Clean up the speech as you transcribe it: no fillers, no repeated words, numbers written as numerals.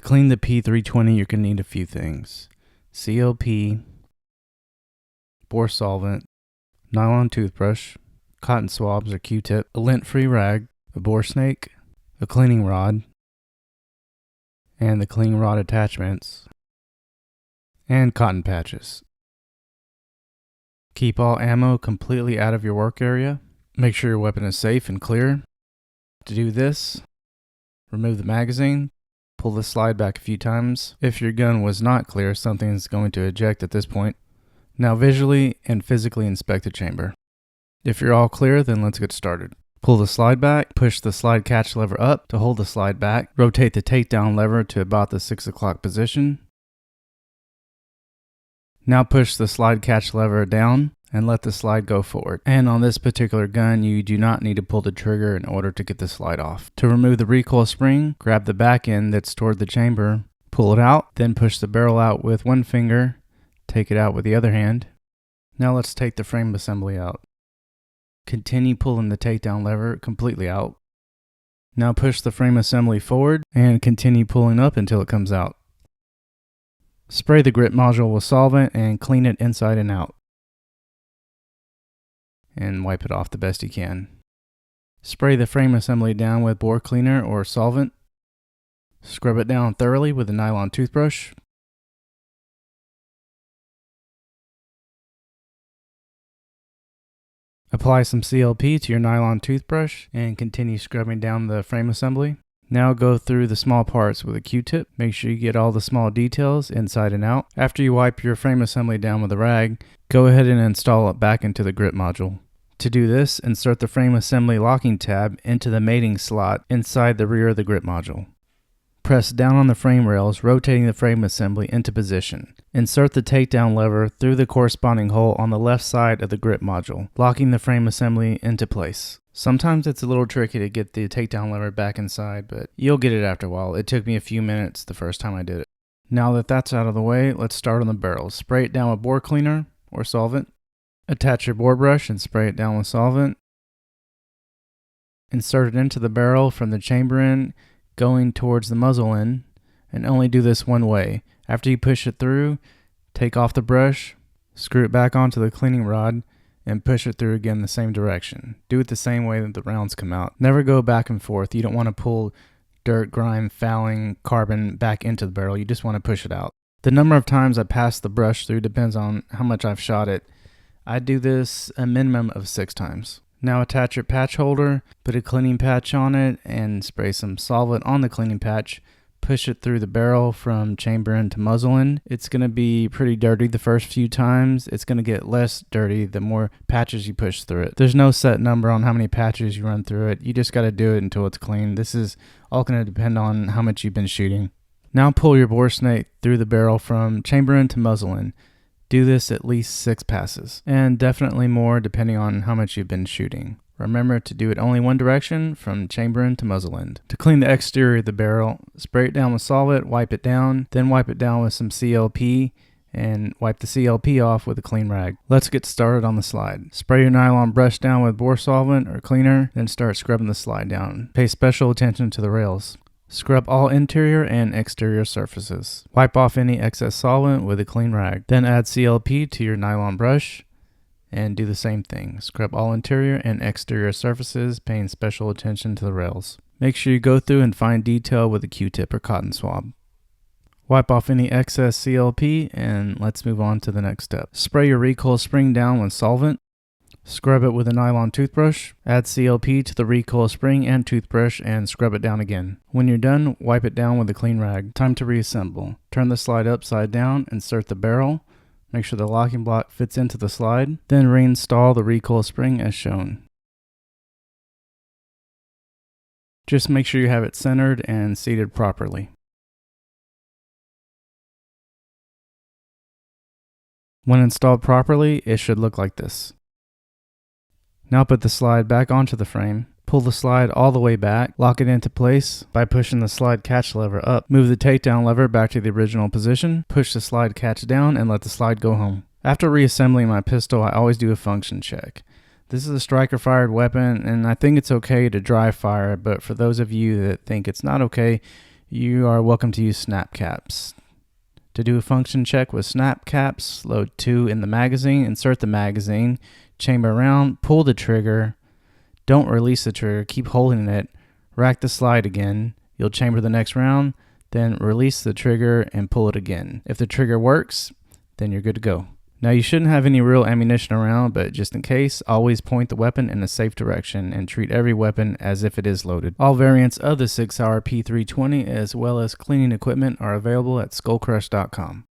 clean the P320, you're going to need a few things. CLP, bore solvent, nylon toothbrush, cotton swabs or Q-tip, a lint-free rag, a bore snake, a cleaning rod, and the cleaning rod attachments, and cotton patches. Keep all ammo completely out of your work area. Make sure your weapon is safe and clear. To do this, remove the magazine, pull the slide back a few times. If your gun was not clear, something is going to eject at this point. Now visually and physically inspect the chamber. If you're all clear, then let's get started. Pull the slide back, push the slide catch lever up to hold the slide back, rotate the takedown lever to about the 6 o'clock position. Now push the slide catch lever down and let the slide go forward. And on this particular gun, you do not need to pull the trigger in order to get the slide off. To remove the recoil spring, grab the back end that's toward the chamber, pull it out, then push the barrel out with one finger, take it out with the other hand. Now let's take the frame assembly out. Continue pulling the takedown lever completely out. Now push the frame assembly forward and continue pulling up until it comes out. Spray the grip module with solvent and clean it inside and out. And wipe it off the best you can. Spray the frame assembly down with bore cleaner or solvent. Scrub it down thoroughly with a nylon toothbrush. Apply some CLP to your nylon toothbrush and continue scrubbing down the frame assembly. Now go through the small parts with a Q-tip. Make sure you get all the small details inside and out. After you wipe your frame assembly down with a rag, go ahead and install it back into the grip module. To do this, insert the frame assembly locking tab into the mating slot inside the rear of the grip module. Press down on the frame rails, rotating the frame assembly into position. Insert the takedown lever through the corresponding hole on the left side of the grip module, locking the frame assembly into place. Sometimes it's a little tricky to get the takedown lever back inside, but you'll get it after a while. It took me a few minutes the first time I did it. Now that that's out of the way, let's start on the barrel. Spray it down with bore cleaner or solvent. Attach your bore brush and spray it down with solvent. Insert it into the barrel from the chamber end, going towards the muzzle end, and only do this one way. After you push it through, take off the brush, screw it back onto the cleaning rod, and push it through again the same direction. Do it the same way that the rounds come out. Never go back and forth. You don't want to pull dirt, grime, fouling, carbon back into the barrel. You just want to push it out. The number of times I pass the brush through depends on how much I've shot it. I do this a minimum of 6 times. Now attach your patch holder, put a cleaning patch on it, and spray some solvent on the cleaning patch. Push it through the barrel from chamber end to muzzle end. It's going to be pretty dirty the first few times. It's going to get less dirty the more patches you push through it. There's no set number on how many patches you run through it. You just got to do it until it's clean. This is all going to depend on how much you've been shooting. Now pull your bore snake through the barrel from chamber end to muzzle end. Do this at least 6 passes, and definitely more depending on how much you've been shooting. Remember to do it only one direction, from chamber end to muzzle end. To clean the exterior of the barrel, spray it down with solvent, wipe it down, then wipe it down with some CLP, and wipe the CLP off with a clean rag. Let's get started on the slide. Spray your nylon brush down with bore solvent or cleaner, then start scrubbing the slide down. Pay special attention to the rails. Scrub all interior and exterior surfaces. Wipe off any excess solvent with a clean rag. Then add CLP to your nylon brush and do the same thing. Scrub all interior and exterior surfaces, paying special attention to the rails. Make sure you go through and find detail with a Q-tip or cotton swab. Wipe off any excess CLP and let's move on to the next step. Spray your recoil spring down with solvent. Scrub it with a nylon toothbrush. Add CLP to the recoil spring and toothbrush and scrub it down again. When you're done, wipe it down with a clean rag. Time to reassemble. Turn the slide upside down, insert the barrel. Make sure the locking block fits into the slide. Then reinstall the recoil spring as shown. Just make sure you have it centered and seated properly. When installed properly, it should look like this. Now put the slide back onto the frame. Pull the slide all the way back. Lock it into place by pushing the slide catch lever up. Move the takedown lever back to the original position. Push the slide catch down and let the slide go home. After reassembling my pistol, I always do a function check. This is a striker fired weapon and I think it's okay to dry fire, but for those of you that think it's not okay, you are welcome to use snap caps. To do a function check with snap caps, load 2 in the magazine, insert the magazine, chamber around, pull the trigger, don't release the trigger, keep holding it, rack the slide again, you'll chamber the next round, then release the trigger and pull it again. If the trigger works, then you're good to go. Now you shouldn't have any real ammunition around, but just in case, always point the weapon in a safe direction and treat every weapon as if it is loaded. All variants of the Sig Sauer P320 as well as cleaning equipment are available at skullcrush.com.